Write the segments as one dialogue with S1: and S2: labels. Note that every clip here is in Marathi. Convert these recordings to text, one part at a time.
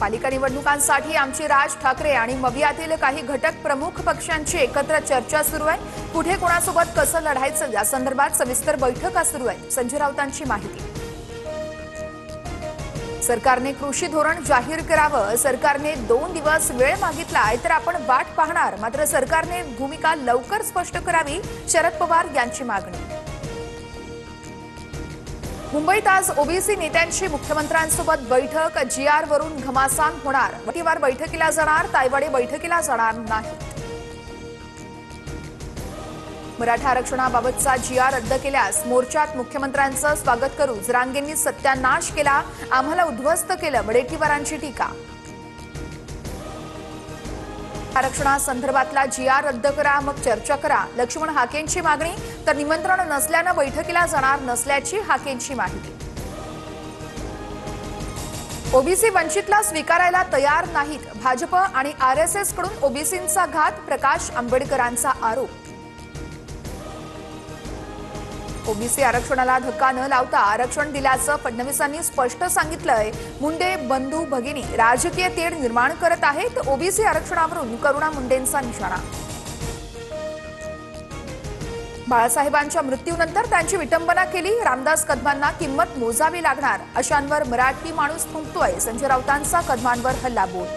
S1: पालिका निवडणुकांसाठी आमची राज ठाकरे आणि मवियातील काही घटक प्रमुख पक्षांची एकत्र चर्चा सुरू आहे। कुठे कोणासोबत कसं लढायचं या संदर्भात सविस्तर बैठका सुरू आहेत। संजय राऊतांची माहिती। सरकारने कृषी धोरण जाहीर करावं। सरकारने 2 दिवस वेळ मागितलाय तर आपण वाट पाहणार। मात्र सरकारने भूमिका लवकर स्पष्ट करावी, शरद पवार यांची मागणी। मुंबईत आज ओबीसी नेत्यांची मुख्यमंत्र्यांसोबत बैठक। जीआर वरून घमासान होणार। वटीवार बैठकीला जाणार, तायवाडे बैठकीला जाणार नाही। मराठा आरक्षणाबाबतचा जीआर रद्द केल्यास मोर्चात मुख्यमंत्र्यांचं स्वागत करू। जरांगेंनी सत्यानाश केला, आम्हाला उद्ध्वस्त केलं, वडेट्टीवारांची टीका। आरक्षणासंदर्भातला जीआर रद्द करा, मग चर्चा करा, लक्ष्मण हाकेंची मागणी। तर निमंत्रण नसल्यानं बैठकीला जाणार नसल्याची हाकेंची माहिती। ओबीसी वंचितला स्वीकारायला तयार नाहीत। भाजप आणि आरएसएस कडून ओबीसींचा घात, प्रकाश आंबेडकरांचा आरोप। ओबीसी आरक्षणाला धक्का न लावता आरक्षण दिल्याचं फडणवीसांनी स्पष्ट सांगितलंय। मुंडे बंधू भगिनी राजकीय तेढ निर्माण करत आहेत। ओबीसी आरक्षणावरून करुणा मुंडेंचा निशाणा। बाळासाहेबांच्या मृत्यूनंतर त्यांची विटंबना केली, रामदास कदमांना किंमत मोजावी लागणार। अशांवर मराठी माणूस फुंकतोय, संजय राऊतांचा कदमांवर हल्लाबोल।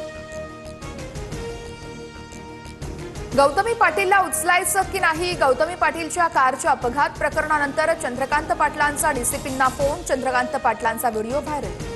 S1: गौतमी पाटीलला उचलायचं की नाही? गौतमी पाटीलच्या कारच्या अपघात प्रकरणानंतर चंद्रकांत पाटलांचा डीसीपींना फोन। चंद्रकांत पाटलांचा व्हिडिओ व्हायरल।